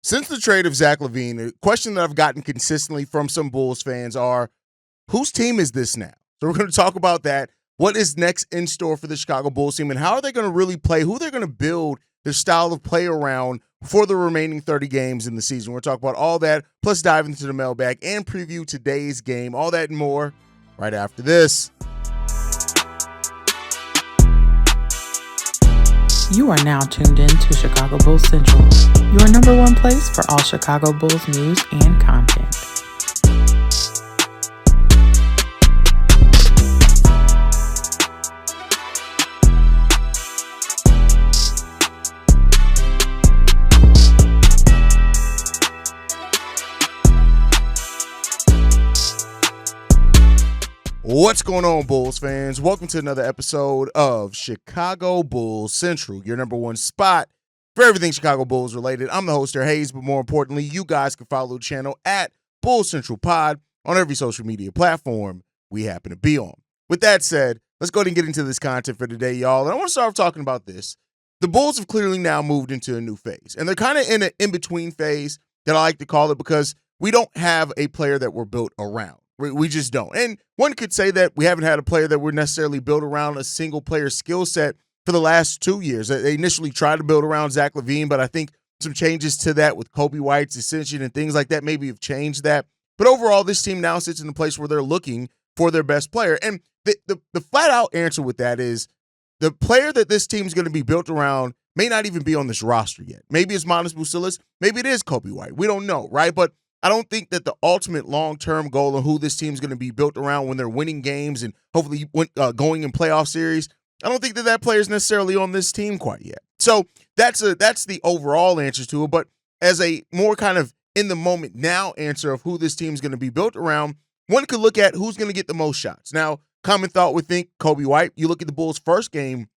Since the trade of Zach LaVine, a question that I've gotten consistently from some Bulls fans are, whose team is this now? So we're going to talk about that. What is next in store for the Chicago Bulls team, and how are they going to really play? Who they're going to build their style of play around for the remaining 30 games in the season? We're going to talk about all that, plus dive into the mailbag and preview today's game. All that and more right after this. You are now tuned in to Chicago Bulls Central, your number one place for all Chicago Bulls news and content. What's going on, Bulls fans? Welcome to another episode of Chicago Bulls Central, your number one spot for everything Chicago Bulls related. I'm the host, Hayes, but more importantly, you guys can follow the channel at Bulls Central Pod on every social media platform we happen to be on. With that said, let's go ahead and get into this content for today, y'all. And I want to start off talking about this. The Bulls have clearly now moved into a new phase, and they're kind of in an in-between phase that I like to call it, because we don't have a player that we're built around. We just don't. And one could say that we haven't had a player that we're necessarily built around a single player skill set for the last 2 years. They initially tried to build around Zach LaVine, but I think some changes to that with Coby White's ascension and things like that maybe have changed that. But overall, this team now sits in a place where they're looking for their best player. And the flat out answer with that is the player that this team is going to be built around may not even be on this roster yet. Maybe it's Matas Buzelis. Maybe it is Coby White. We don't know, right? But I don't think that the ultimate long-term goal of who this team is going to be built around when they're winning games and hopefully going in playoff series, I don't think that player is necessarily on this team quite yet. So that's the overall answer to it. But as a more kind of in-the-moment now answer of who this team is going to be built around, one could look at who's going to get the most shots. Now, common thought would think Coby White. You look at the Bulls' first game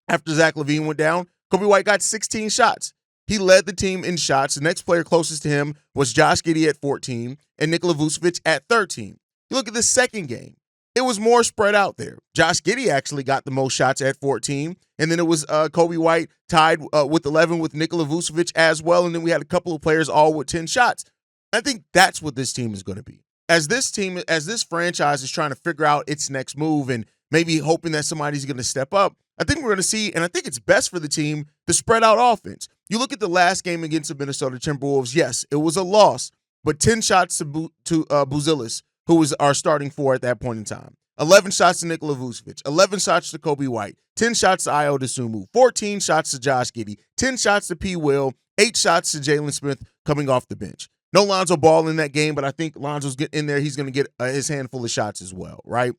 after Zach LaVine went down, Coby White got 16 shots. He led the team in shots. The next player closest to him was Josh Giddey at 14 and Nikola Vucevic at 13. You look at the second game, it was more spread out there. Josh Giddey actually got the most shots at 14, and then it was Coby White tied with 11 with Nikola Vucevic as well, and then we had a couple of players all with 10 shots. I think that's what this team is going to be. As this franchise is trying to figure out its next move and maybe hoping that somebody's going to step up, I think we're going to see, and I think it's best for the team to spread out offense. You look at the last game against the Minnesota Timberwolves, yes, it was a loss, but 10 shots to Buzelis, who was our starting four at that point in time. 11 shots to Nikola Vucevic, 11 shots to Coby White, 10 shots to Ayo Dosunmu, 14 shots to Josh Giddey, 10 shots to P. Will, 8 shots to Jalen Smith coming off the bench. No Lonzo Ball in that game, but I think Lonzo's getting in there. He's going to get his handful of shots as well, right?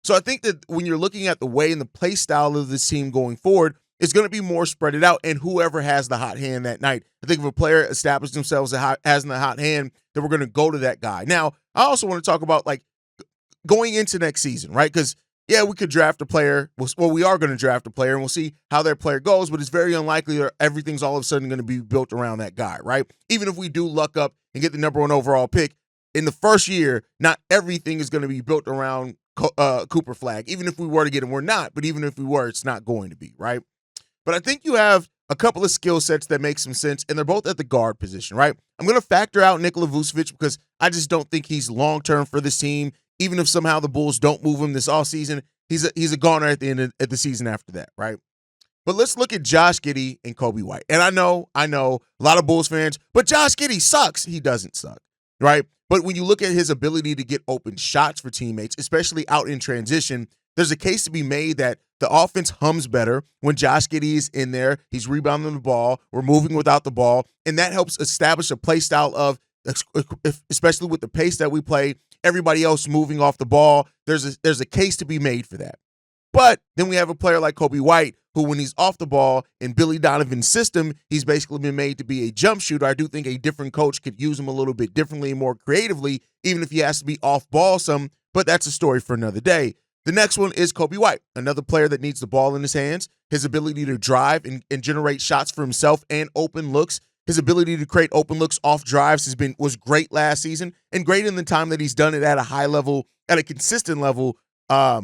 So I think that when you're looking at the way and the play style of this team going forward, it's going to be more spread it out, and whoever has the hot hand that night. I think if a player establishes themselves as in the hot hand, then we're going to go to that guy. Now, I also want to talk about like going into next season, right? Because, yeah, we could draft a player. Well, we are going to draft a player, and we'll see how that player goes, but it's very unlikely that everything's all of a sudden going to be built around that guy, right? Even if we do luck up and get the number one overall pick, in the first year, not everything is going to be built around Cooper Flag. Even if we were to get him, we're not. But even if we were, it's not going to be, right? But I think you have a couple of skill sets that make some sense, and they're both at the guard position, right? I'm going to factor out Nikola Vucevic because I just don't think he's long-term for this team. Even if somehow the Bulls don't move him this offseason, he's a goner at the end of the season after that, right? But let's look at Josh Giddey and Coby White. And I know a lot of Bulls fans, but Josh Giddey sucks. He doesn't suck, right? But when you look at his ability to get open shots for teammates, especially out in transition, there's a case to be made that the offense hums better when Josh Giddey is in there. He's rebounding the ball. We're moving without the ball. And that helps establish a play style of, especially with the pace that we play, everybody else moving off the ball. There's a case to be made for that. But then we have a player like Coby White, who when he's off the ball in Billy Donovan's system, he's basically been made to be a jump shooter. I do think a different coach could use him a little bit differently and more creatively, even if he has to be off ball some, but that's a story for another day. The next one is Coby White, another player that needs the ball in his hands. His ability to drive and generate shots for himself and open looks. His ability to create open looks off drives was great last season and great in the time that he's done it at a high level, at a consistent level, a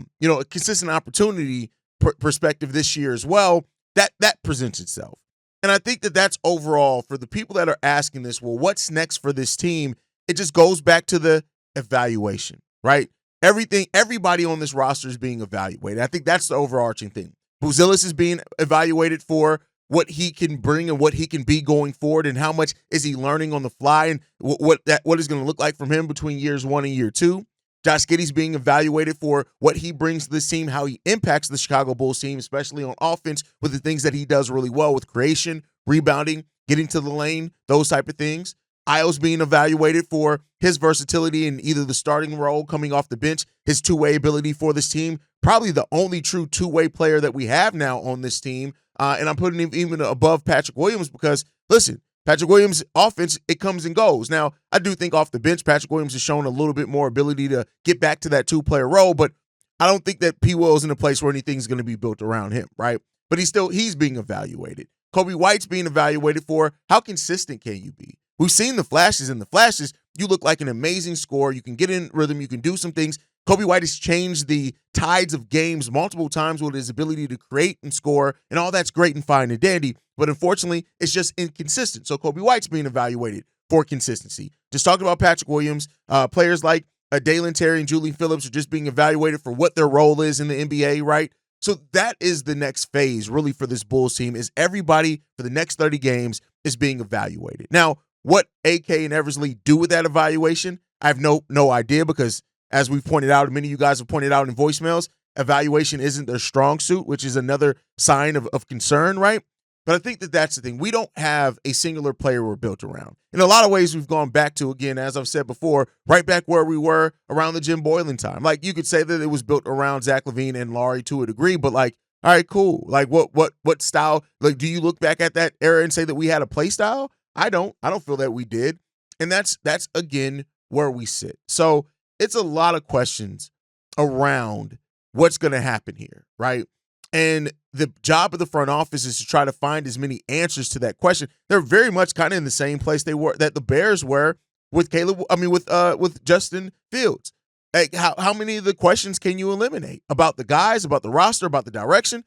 consistent opportunity perspective this year as well. That presents itself. And I think that that's overall for the people that are asking this, well, what's next for this team? It just goes back to the evaluation, right? Everybody on this roster is being evaluated. I think that's the overarching thing. Buzelis is being evaluated for what he can bring and what he can be going forward, and how much is he learning on the fly, and what is going to look like from him between years 1 and year 2. Josh Giddey's being evaluated for what he brings to this team, how he impacts the Chicago Bulls team, especially on offense with the things that he does really well with creation, rebounding, getting to the lane, those type of things. Io's being evaluated for his versatility in either the starting role, coming off the bench, his two-way ability for this team. Probably the only true two-way player that we have now on this team. And I'm putting him even above Patrick Williams because, listen, Patrick Williams' offense, it comes and goes. Now, I do think off the bench, Patrick Williams has shown a little bit more ability to get back to that two-player role, but I don't think that P. Will is in a place where anything's going to be built around him, right? But he's being evaluated. Coby White's being evaluated for how consistent can you be? We've seen the flashes. In the flashes, you look like an amazing scorer. You can get in rhythm. You can do some things. Coby White has changed the tides of games multiple times with his ability to create and score, and all that's great and fine and dandy. But unfortunately, it's just inconsistent. So Coby White's being evaluated for consistency. Just talking about Patrick Williams, players like Dalen Terry and Julian Phillips are just being evaluated for what their role is in the NBA, right? So that is the next phase, really, for this Bulls team, is everybody for the next 30 games is being evaluated. Now, what AK and Eversley do with that evaluation, I have no idea, because as we've pointed out, many of you guys have pointed out in voicemails, evaluation isn't their strong suit, which is another sign of concern, right? But I think that that's the thing. We don't have a singular player we're built around. In a lot of ways, we've gone back to, again, as I've said before, right back where we were around the Jim Boylan time. Like, you could say that it was built around Zach LaVine and Laurie to a degree, but like, all right, cool. Like, what style? Like, do you look back at that era and say that we had a play style? I don't feel that we did. And that's again where we sit. So it's a lot of questions around what's going to happen here, right? And the job of the front office is to try to find as many answers to that question. They're very much kind of in the same place they were, that the Bears were with with Justin Fields. Like, how many of the questions can you eliminate about the guys, about the roster, about the direction?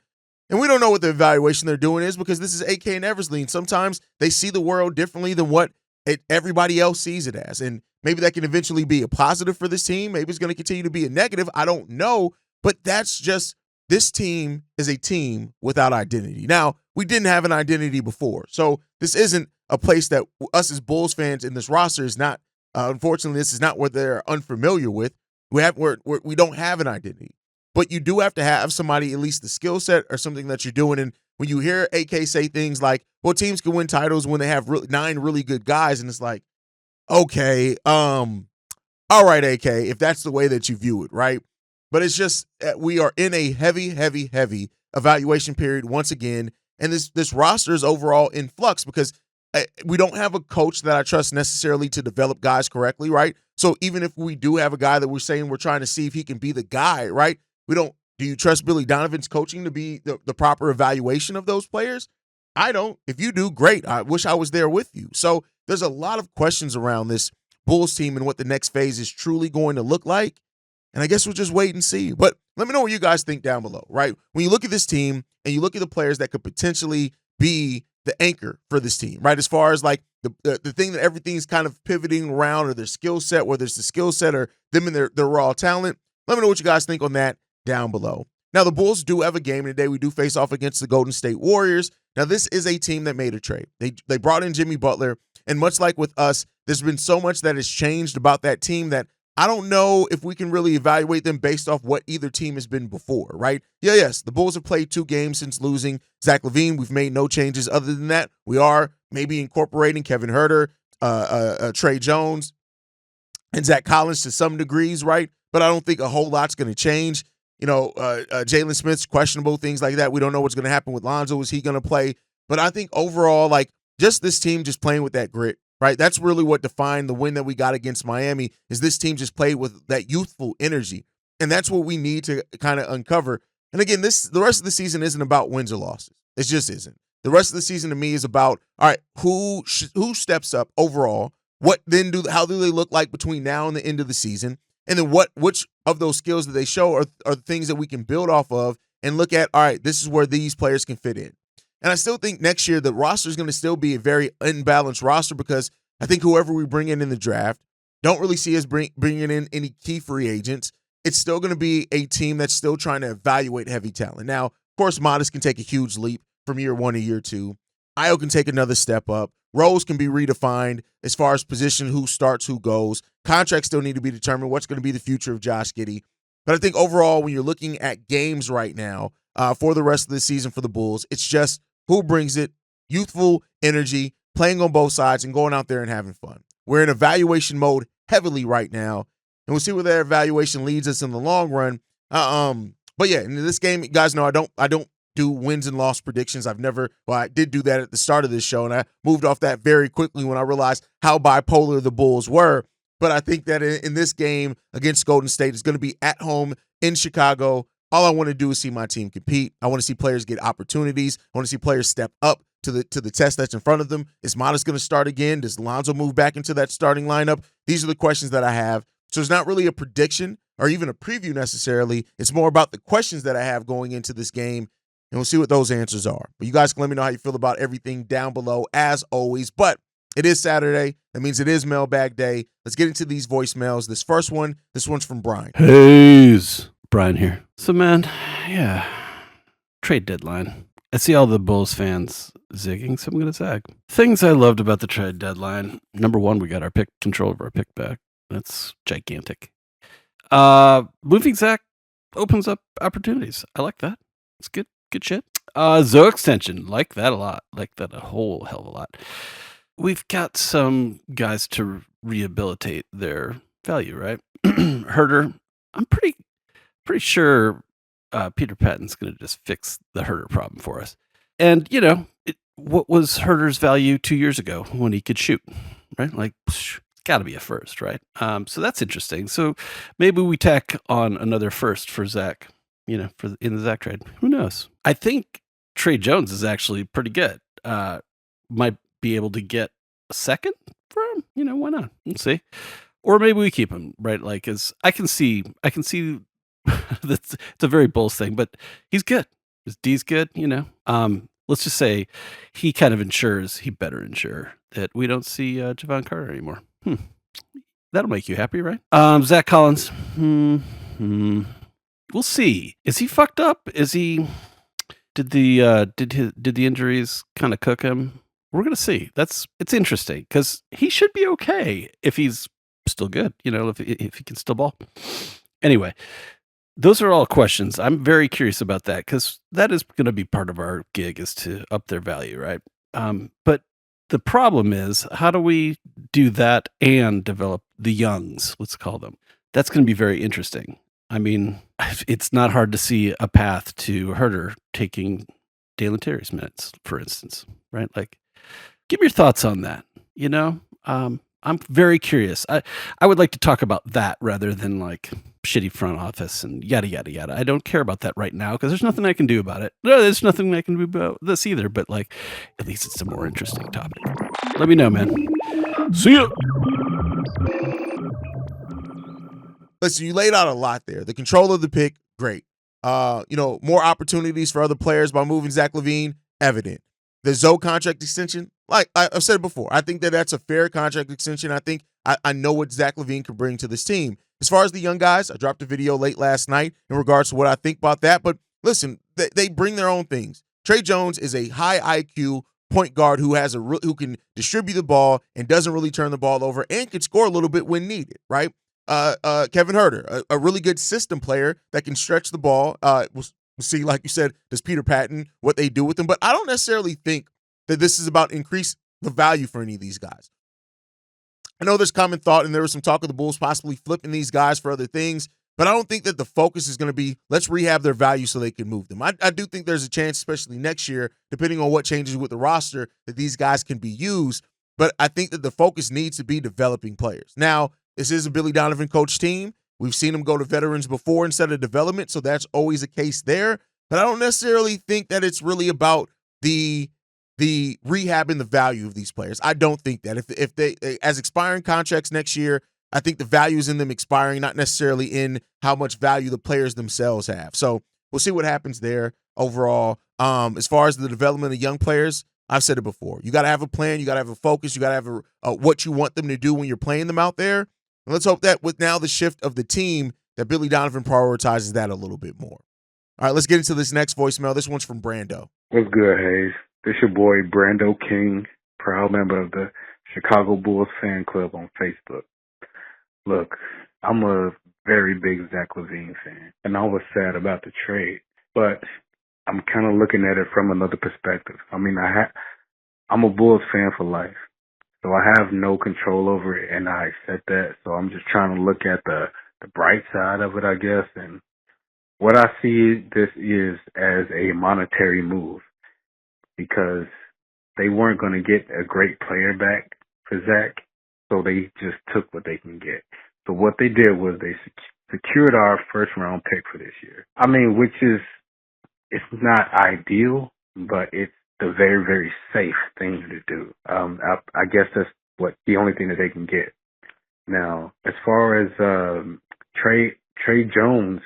And we don't know what the evaluation they're doing is, because this is AK and Eversley, and sometimes they see the world differently than what everybody else sees it as. And maybe that can eventually be a positive for this team. Maybe it's going to continue to be a negative. I don't know. But that's just, this team is a team without identity. Now, we didn't have an identity before. So this isn't a place that us as Bulls fans in this roster is not, unfortunately, this is not what they're unfamiliar with. We don't have an identity. But you do have to have somebody, at least the skill set or something that you're doing. And when you hear AK say things like, well, teams can win titles when they have 9 really good guys, and it's like, okay, all right, AK, if that's the way that you view it, right? But it's just, we are in a heavy evaluation period once again, and this roster is overall in flux, because we don't have a coach that I trust necessarily to develop guys correctly, right? So even if we do have a guy that we're saying we're trying to see if he can be the guy, right? Do you trust Billy Donovan's coaching to be the proper evaluation of those players? I don't. If you do, great. I wish I was there with you. So there's a lot of questions around this Bulls team and what the next phase is truly going to look like. And I guess we'll just wait and see. But let me know what you guys think down below, right? When you look at this team and you look at the players that could potentially be the anchor for this team, right? As far as like the thing that everything's kind of pivoting around, or their skill set, whether it's the skill set or them and their raw talent. Let me know what you guys think on that down below. Now, the Bulls do have a game today. We do face off against the Golden State Warriors. Now, this is a team that made a trade. They brought in Jimmy Butler, and much like with us, there's been so much that has changed about that team that I don't know if we can really evaluate them based off what either team has been before, right? Yes, the Bulls have played 2 games since losing Zach LaVine. We've made no changes other than that. We are maybe incorporating Kevin Huerter, Trey Jones, and Zach Collins to some degrees, right? But I don't think a whole lot's going to change. Jalen Smith's questionable, things like that. We don't know what's going to happen with Lonzo. Is he going to play? But I think overall, like, just this team just playing with that grit, right? That's really what defined the win that we got against Miami, is this team just played with that youthful energy. And that's what we need to kind of uncover. And again, the rest of the season isn't about wins or losses. It just isn't. The rest of the season to me is about, all right, who steps up overall? How do they look like between now and the end of the season? And then which of those skills that they show are the things that we can build off of and look at, all right, this is where these players can fit in. And I still think next year the roster is going to still be a very unbalanced roster because I think whoever we bring in the draft, don't really see us bringing in any key free agents. It's still going to be a team that's still trying to evaluate heavy talent. Now, of course, Matas can take a huge leap from year 1 to year 2. Io can take another step up. Roles can be redefined as far as position, who starts, who goes. Contracts still need to be determined. What's going to be the future of Josh Giddey? But I think overall, when you're looking at games right now for the rest of the season for the Bulls, it's just who brings it, youthful energy, playing on both sides, and going out there and having fun. We're in evaluation mode heavily right now, and we'll see where that evaluation leads us in the long run. But yeah, in this game, you guys know I don't do wins and loss predictions. I did do that at the start of this show, and I moved off that very quickly when I realized how bipolar the Bulls were. But I think that in this game against Golden State, it's going to be at home in Chicago. All I want to do is see my team compete. I want to see players get opportunities. I want to see players step up to the test that's in front of them. Is Matas going to start again? Does Lonzo move back into that starting lineup? These are the questions that I have. So it's not really a prediction or even a preview necessarily. It's more about the questions that I have going into this game, and we'll see what those answers are. But you guys can let me know how you feel about everything down below, as always. But it is Saturday. That means it is Mailbag Day. Let's get into these voicemails. This one's from Brian. Hey, Brian here. So, man, yeah, trade deadline. I see all the Bulls fans zigging, so I'm going to zag. Things I loved about the trade deadline. Number one, we got our control of our pick back. That's gigantic. Moving Zach opens up opportunities. I like that. It's good shit. Zoe extension. Like that a lot. Like that a whole hell of a lot. We've got some guys to rehabilitate their value, right? Herter. I'm pretty sure Peter Patton's going to just fix the Herter problem for us. And, what was Herter's value 2 years ago when he could shoot, right? Like, it's got to be a first, right? So that's interesting. So maybe we tack on another first for Zach, in the Zach trade. Who knows? I think Trey Jones is actually pretty good. Might be able to get a second for him. Why not? We'll see. Or maybe we keep him, right? Like, as I can see that's it's a very Bulls thing, but he's good. His D's good, Let's just say he kind of he better ensure that we don't see Javon Carter anymore. That'll make you happy, right? Zach Collins. We'll see. Is he fucked up? Is he? Did the injuries kind of cook him? We're gonna see. It's interesting because he should be okay if he's still good. If he can still ball. Anyway. Those are all questions. I'm very curious about that because that is going to be part of our gig is to up their value, right? But the problem is, how do we do that and develop the youngs, let's call them? That's going to be very interesting. I mean, it's not hard to see a path to Herter taking Dalen Terry's minutes, for instance, right? Like, give me your thoughts on that. I'm very curious. I would like to talk about that rather than like shitty front office and yada, yada, yada. I don't care about that right now because there's nothing I can do about it. No, there's nothing I can do about this either, but like, at least it's a more interesting topic. Let me know, man. See ya. Listen, you laid out a lot there. The control of the pick, great. More opportunities for other players by moving Zach LaVine, evident. The Zoe contract extension, like I've said before, I think that's a fair contract extension. I think I know what Zach LaVine can bring to this team. As far as the young guys, I dropped a video late last night in regards to what I think about that. But listen, they bring their own things. Trey Jones is a high IQ point guard who can distribute the ball and doesn't really turn the ball over and can score a little bit when needed, right? Kevin Herter, a really good system player that can stretch the ball. We'll see, like you said, does Peter Patton, what they do with them. But I don't necessarily think that this is about increase the value for any of these guys. I know there's common thought, and there was some talk of the Bulls possibly flipping these guys for other things, but I don't think that the focus is going to be, let's rehab their value so they can move them. I do think there's a chance, especially next year, depending on what changes with the roster, that these guys can be used, but I think that the focus needs to be developing players. Now, this is a Billy Donovan coach team. We've seen them go to veterans before instead of development, so that's always a case there, but I don't necessarily think that it's really about the rehab and the value of these players. I don't think that. If they, as expiring contracts next year, I think the value is in them expiring, not necessarily in how much value the players themselves have. So we'll see what happens there overall. As far as the development of young players, I've said it before. You got to have a plan. You got to have a focus. You got to have what you want them to do when you're playing them out there. And let's hope that with now the shift of the team, that Billy Donovan prioritizes that a little bit more. All right, let's get into this next voicemail. This one's from Brando. What's good, Hayes? This your boy, Brando King, proud member of the Chicago Bulls fan club on Facebook. Look, I'm a very big Zach LaVine fan, and I was sad about the trade, but I'm kind of looking at it from another perspective. I mean, I'm a Bulls fan for life, so I have no control over it, and I accept that. So I'm just trying to look at the bright side of it, I guess. And what I see this is as a monetary move, because they weren't going to get a great player back for Zach, so they just took what they can get. So what they did was they secured our first-round pick for this year. I mean, which is, it's not ideal, but it's the very, very safe thing to do. I guess that's the only thing that they can get. Now, as far as Trey Jones,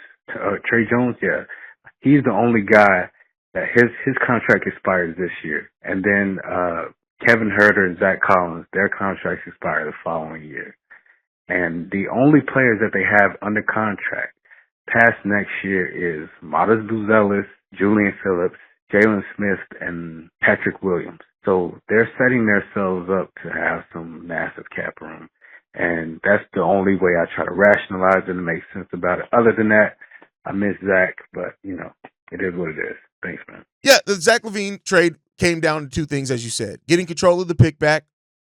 yeah, he's the only guy that his contract expires this year, and then Kevin Huerter and Zach Collins, their contracts expire the following year. And the only players that they have under contract past next year is Matas Buzelis, Julian Phillips, Jalen Smith, and Patrick Williams. So they're setting themselves up to have some massive cap room. And that's the only way I try to rationalize it and make sense about it. Other than that, I miss Zach, but, it is what it is. Thanks, man. Yeah, the Zach LaVine trade came down to two things, as you said. Getting control of the pick back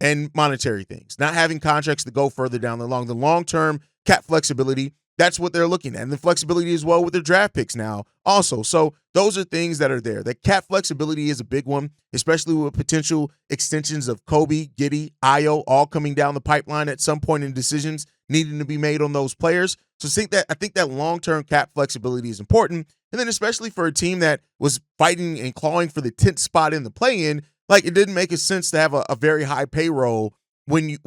and monetary things. Not having contracts that go further down the long-term cap flexibility. That's what they're looking at. And the flexibility as well with their draft picks now also. So those are things that are there. The cap flexibility is a big one, especially with potential extensions of Coby, Giddey, Ayo, all coming down the pipeline at some point in decisions needing to be made on those players. So I think that long-term cap flexibility is important. And then especially for a team that was fighting and clawing for the 10th spot in the play-in, like it didn't make sense to have a very high payroll when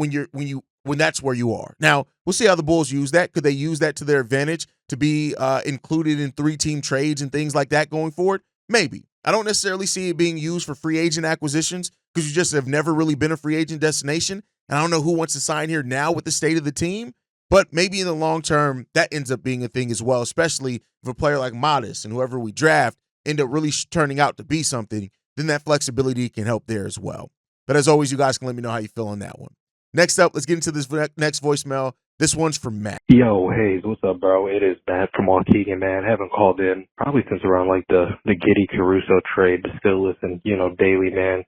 that's where you are. Now, we'll see how the Bulls use that. Could they use that to their advantage to be included in 3-team trades and things like that going forward? Maybe. I don't necessarily see it being used for free agent acquisitions because you just have never really been a free agent destination. And I don't know who wants to sign here now with the state of the team. But maybe in the long term, that ends up being a thing as well, especially if a player like Matas and whoever we draft end up really turning out to be something, then that flexibility can help there as well. But as always, you guys can let me know how you feel on that one. Next up, let's get into this next voicemail. This one's from Matt. Yo, Hayes, what's up, bro? It is Matt from Waukegan, man. Haven't called in probably since around like the Giddey Caruso trade, but still listen, daily, man.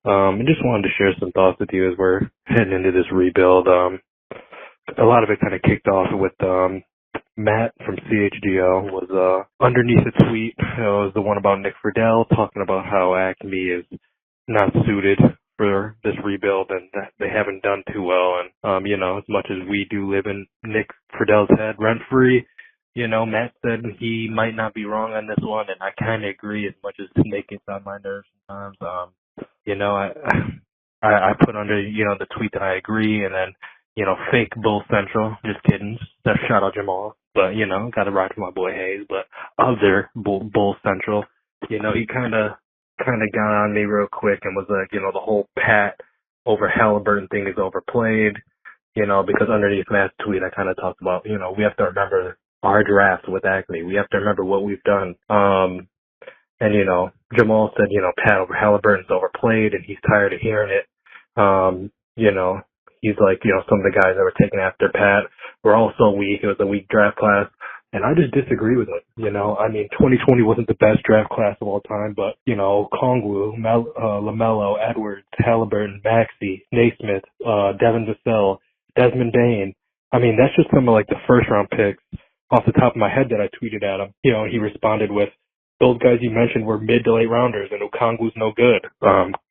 I just wanted to share some thoughts with you as we're heading into this rebuild. A lot of it kind of kicked off with Matt from CHGO was underneath a tweet. It was the one about Nick Friedel talking about how Acme is not suited for this rebuild and that they haven't done too well. And, as much as we do live in Nick Friedel's head rent-free, Matt said he might not be wrong on this one, and I kind of agree as much as Nick gets on my nerves sometimes. I put under, the tweet that I agree, and then, fake Bull Central. Just kidding. Shout out Jamal. But, got to ride for my boy Hayes. But other Bull Central, he kind of got on me real quick and was like, the whole Pat over Halliburton thing is overplayed, because underneath Matt's tweet, I kind of talked about, we have to remember our draft with Acme. We have to remember what we've done. And, Jamal said, Pat over Halliburton's overplayed and he's tired of hearing it. He's like, some of the guys that were taken after Pat were also weak. It was a weak draft class. And I just disagree with him. 2020 wasn't the best draft class of all time, but, Kongwu, LaMelo, Edwards, Halliburton, Maxey, Naismith, Devin Vassell, Desmond Bain. That's just some of like the first round picks off the top of my head that I tweeted at him. And he responded with, those guys you mentioned were mid to late rounders, and Okongwu's no good.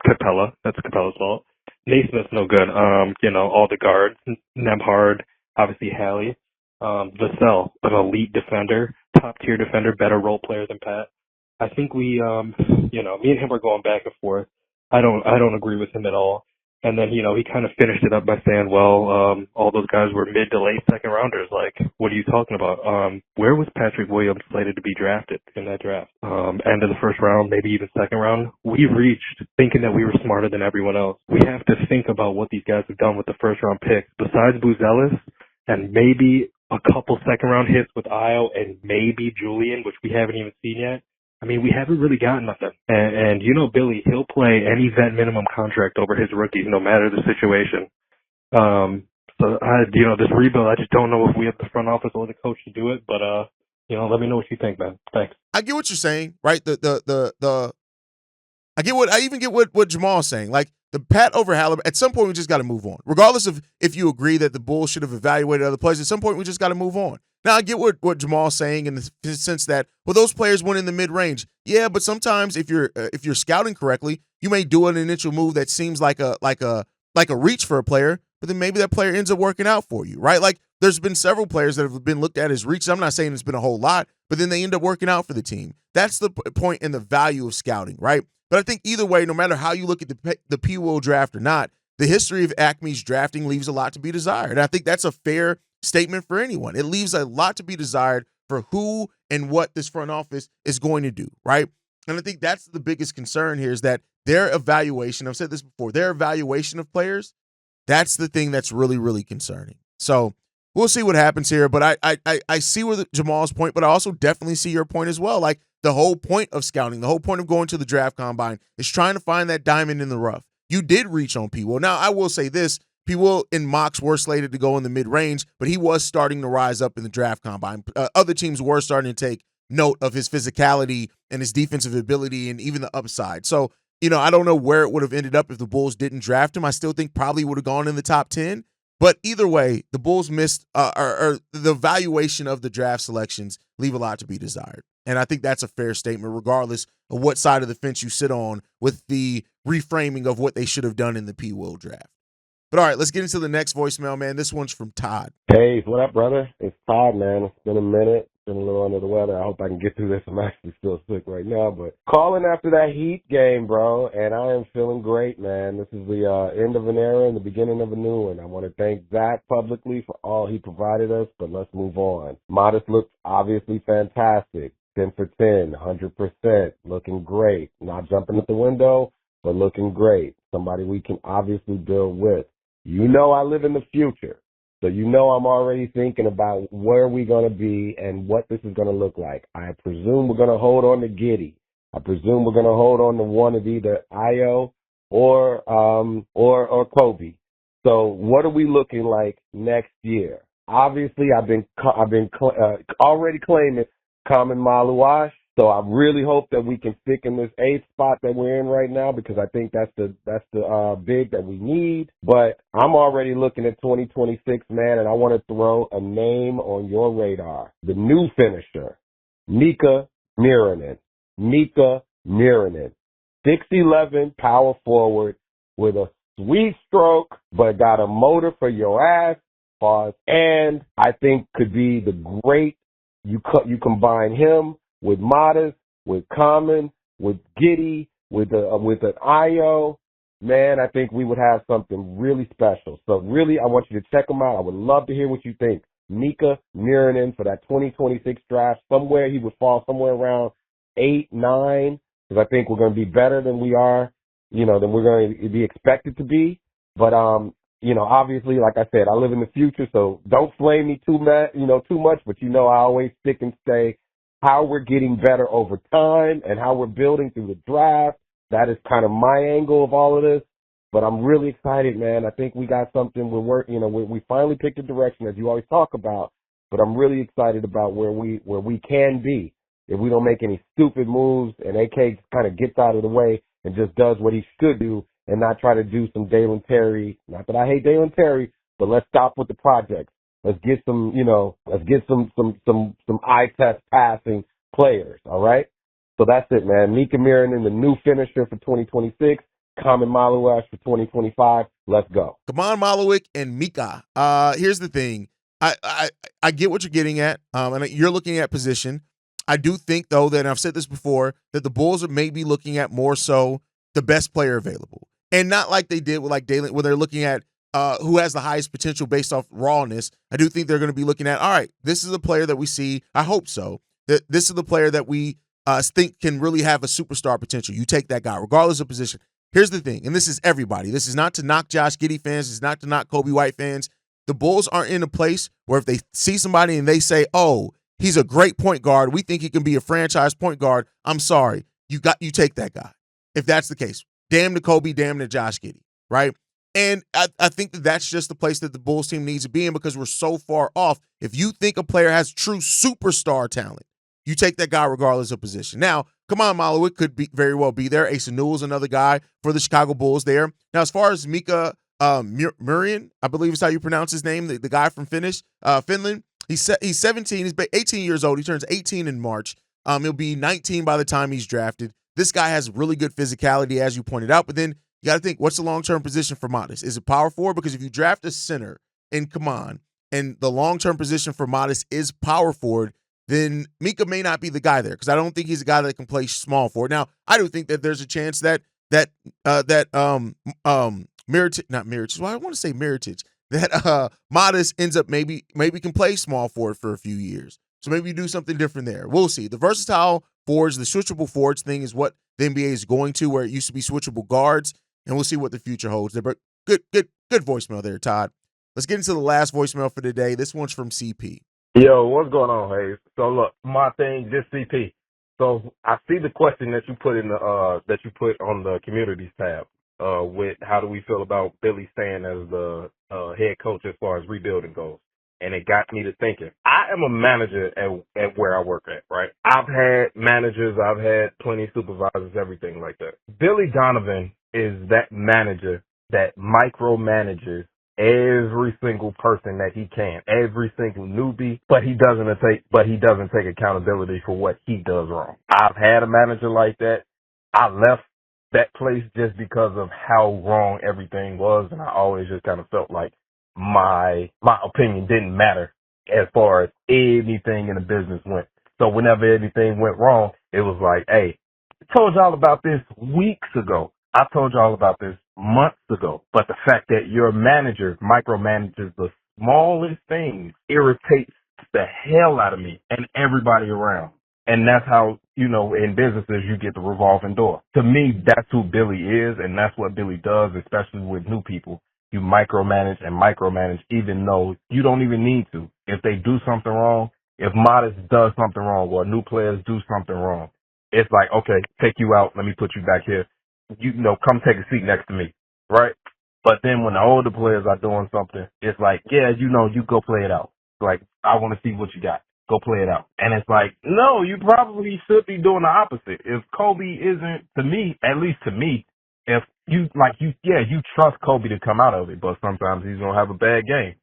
Capella, that's Capella's fault. Naismith's no good. All the guards, Nemhard, obviously Hallie. Vassell, an elite defender, top tier defender, better role player than Pat. I think we, me and him are going back and forth. I don't agree with him at all. And then, he kind of finished it up by saying, well, all those guys were mid to late second rounders. Like, what are you talking about? Where was Patrick Williams slated to be drafted in that draft? End of the first round, maybe even second round. We reached thinking that we were smarter than everyone else. We have to think about what these guys have done with the first round picks. Besides Buzelis and maybe a couple second round hits with Io and maybe Julian, which we haven't even seen yet. I mean, we haven't really gotten nothing. And Billy, he'll play any vet minimum contract over his rookies, no matter the situation. This rebuild, I just don't know if we have the front office or the coach to do it. But, let me know what you think, man. Thanks. I get what you're saying, right? I even get what Jamal's saying. Like, the Pat over Halliburton, at some point we just got to move on. Regardless of if you agree that the Bulls should have evaluated other players, at some point we just got to move on. Now, I get what Jamal's saying in the sense that, well, those players went in the mid-range. Yeah, but sometimes if you're scouting correctly, you may do an initial move that seems like a reach for a player, but then maybe that player ends up working out for you, right? Like, there's been several players that have been looked at as reaches. I'm not saying it's been a whole lot, but then they end up working out for the team. That's the point and the value of scouting, right? But I think either way, no matter how you look at the P-Will draft or not, the history of Acme's drafting leaves a lot to be desired. And I think that's a fair statement for anyone. It leaves a lot to be desired for who and what this front office is going to do, right? And I think that's the biggest concern here is that their evaluation, I've said this before, their evaluation of players, that's the thing that's really, really concerning. So we'll see what happens here. But I see Jamal's point, but I also definitely see your point as well. Like, the whole point of scouting, the whole point of going to the draft combine is trying to find that diamond in the rough. You did reach on P-Will. Now, I will say this. P-Will in mocks were slated to go in the mid-range, but he was starting to rise up in the draft combine. Other teams were starting to take note of his physicality and his defensive ability and even the upside. So, I don't know where it would have ended up if the Bulls didn't draft him. I still think probably would have gone in the top 10. But either way, the Bulls missed or the valuation of the draft selections leave a lot to be desired. And I think that's a fair statement, regardless of what side of the fence you sit on with the reframing of what they should have done in the P-Will draft. But all right, let's get into the next voicemail, man. This one's from Todd. Hey, what up, brother? It's Todd, man. It's been a minute. Been a little under the weather. I hope I can get through this. I'm actually still sick right now, but calling after that Heat game, bro, and I am feeling great, man. This is the end of an era and the beginning of a new one. I want to thank Zach publicly for all he provided us, but let's move on. Matas looks obviously fantastic. 10 for 10, 100%, looking great. Not jumping at the window, but looking great. Somebody we can obviously build with. I live in the future. So I'm already thinking about where we're going to be and what this is going to look like. I presume we're going to hold on to Giddey. I presume we're going to hold on to one of either Io or Coby. So what are we looking like next year? Obviously, I've been already claiming Common Maluash. So I really hope that we can stick in this 8th spot that we're in right now, because I think that's the big that we need. But I'm already looking at 2026, man, and I want to throw a name on your radar. The new finisher, Mika Miranen. 6'11", power forward with a sweet stroke, but got a motor for your ass. Pause. And I think could be the great. You combine him with Matas, with Common, with Giddey, with an Io, man, I think we would have something really special. So really, I want you to check him out. I would love to hear what you think. Mika Miranen for that 2026 draft. Somewhere he would fall somewhere around 8, 9, because I think we're going to be better than we are, than we're going to be expected to be. But obviously, like I said, I live in the future, so don't flame me too much. But I always stick and say how we're getting better over time and how we're building through the draft. That is kind of my angle of all of this. But I'm really excited, man. I think we got something we're working. We finally picked a direction, as you always talk about. But I'm really excited about where we can be if we don't make any stupid moves and AK kind of gets out of the way and just does what he should do and not try to do some Dalen Terry. Not that I hate Dalen Terry, but let's stop with the project. Let's get some eye test passing players. All right. So that's it, man. Mika Miranen, the new finisher for 2026. Common Maluash for 2025. Let's go. Kaman Malowik and Mika. Here's the thing. I get what you're getting at, and you're looking at position. I do think, though, that, and I've said this before, that the Bulls are maybe looking at more so the best player available. And not like they did with like Dalen, where they're looking at who has the highest potential based off rawness. I do think they're going to be looking at, all right, this is a player that we see, I hope so, that this is the player that we think can really have a superstar potential. You take that guy, regardless of position. Here's the thing, and this is everybody. This is not to knock Josh Giddey fans. It's not to knock Coby White fans. The Bulls aren't in a place where if they see somebody and they say, oh, he's a great point guard, we think he can be a franchise point guard, I'm sorry. You take that guy. If that's the case. Damn to Coby, damn to Josh Giddey, right? And I think that's just the place that the Bulls team needs to be in because we're so far off. If you think a player has true superstar talent, you take that guy regardless of position. Now, come on, Malowit could very well be there. Asa Newell's another guy for the Chicago Bulls there. Now, as far as Mika Murian, I believe is how you pronounce his name, the guy from Finland, he's 17. He's 18 years old. He turns 18 in March. He'll be 19 by the time he's drafted. This guy has really good physicality, as you pointed out. But then you got to think, what's the long-term position for Matas? Is it power forward? Because if you draft a center and come on, and the long-term position for Matas is power forward, then Mika may not be the guy there because I don't think he's a guy that can play small forward. Now, I do think that there's a chance that Miritich, well, I want to say Miritich, that Matas ends up maybe can play small forward for a few years. So maybe you do something different there. We'll see. The versatile forwards, the switchable forwards thing is what the NBA is going to, where it used to be switchable guards, and we'll see what the future holds there. But good voicemail there, Todd. Let's get into the last voicemail for today. This one's from CP. Yo, what's going on, Hayes? So look, my thing, this CP. So I see the question that you put in the that you put on the communities tab with how do we feel about Billy staying as the head coach as far as rebuilding goes. And it got me to thinking. I am a manager at where I work at, right? I've had managers, I've had plenty of supervisors, everything like that. Billy Donovan is that manager that micromanages every single person that he can, every single newbie, but he doesn't take accountability for what he does wrong. I've had a manager like that. I left that place just because of how wrong everything was, and I always just kind of felt like my opinion didn't matter as far as anything in the business went. So whenever anything went wrong, it was like, hey, I told y'all about this weeks ago. I told y'all about this months ago. But the fact that your manager micromanages the smallest things irritates the hell out of me and everybody around. And that's how, in businesses, you get the revolving door. To me, that's who Billy is, and that's what Billy does, especially with new people. You micromanage and micromanage even though you don't even need to. If they do something wrong, if Matas does something wrong or new players do something wrong, it's like, okay, take you out. Let me put you back here. Come take a seat next to me, right? But then when the older players are doing something, it's like, yeah, you go play it out. Like, I want to see what you got. Go play it out. And it's like, no, you probably should be doing the opposite. If Coby isn't, to me, at least to me, if you trust Coby to come out of it, but sometimes he's going to have a bad game.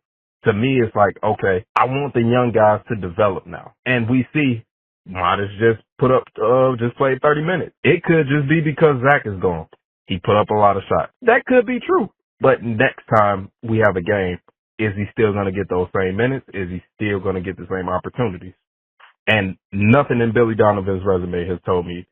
To me, it's like, okay, I want the young guys to develop now. And we see Matas just played 30 minutes. It could just be because Zach is gone. He put up a lot of shots. That could be true. But next time we have a game, is he still going to get those same minutes? Is he still going to get the same opportunities? And nothing in Billy Donovan's resume has told me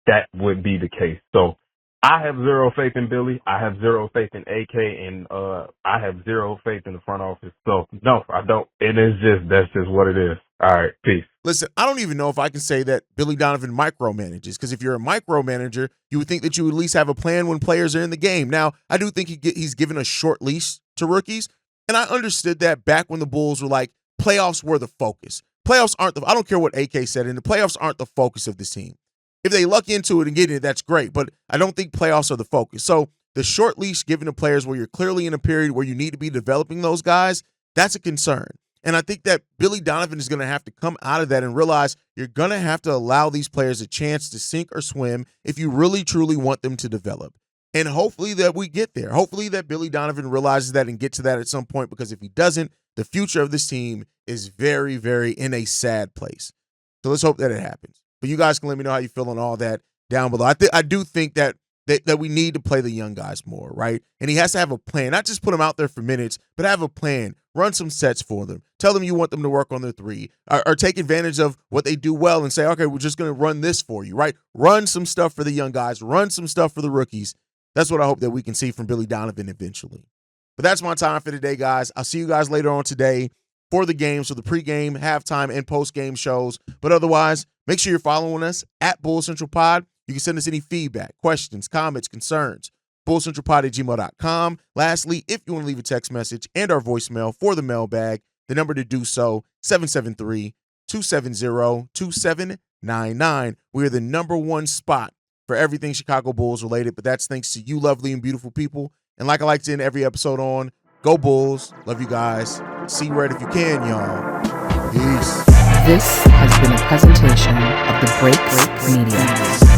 that would be the case. So I have zero faith in Billy. I have zero faith in AK, and I have zero faith in the front office. So no, I don't. That's just what it is. All right, peace. Listen, I don't even know if I can say that Billy Donovan micromanages, because if you're a micromanager, you would think that you would at least have a plan when players are in the game. Now, I do think he's given a short leash to rookies, and I understood that back when the Bulls were like, playoffs were the focus. Playoffs aren't I don't care what AK said, and the playoffs aren't the focus of this team. If they luck into it and get it, that's great, but I don't think playoffs are the focus. So the short leash given to players where you're clearly in a period where you need to be developing those guys, that's a concern. And I think that Billy Donovan is going to have to come out of that and realize you're going to have to allow these players a chance to sink or swim if you really, truly want them to develop. And hopefully that we get there. Hopefully that Billy Donovan realizes that and gets to that at some point, because if he doesn't, the future of this team is very, very in a sad place. So let's hope that it happens. But you guys can let me know how you feel on all that down below. I do think that we need to play the young guys more, right? And he has to have a plan, not just put them out there for minutes, but have a plan. Run some sets for them. Tell them you want them to work on their three, or take advantage of what they do well and say, okay, we're just going to run this for you, right? Run some stuff for the young guys. Run some stuff for the rookies. That's what I hope that we can see from Billy Donovan eventually. But that's my time for today, guys. I'll see you guys later on today for the games, so the pregame, halftime, and postgame shows. But otherwise, make sure you're following us at Bull Central Pod. You can send us any feedback, questions, comments, concerns. BullCentralPod@gmail.com. Lastly, if you want to leave a text message and our voicemail for the mailbag, the number to do so, 773-270-2799. We are the number one spot for everything Chicago Bulls related, but that's thanks to you lovely and beautiful people. And like I like to end every episode on, go Bulls. Love you guys. See red if you can, y'all. Peace. This has been a presentation of the Break Media.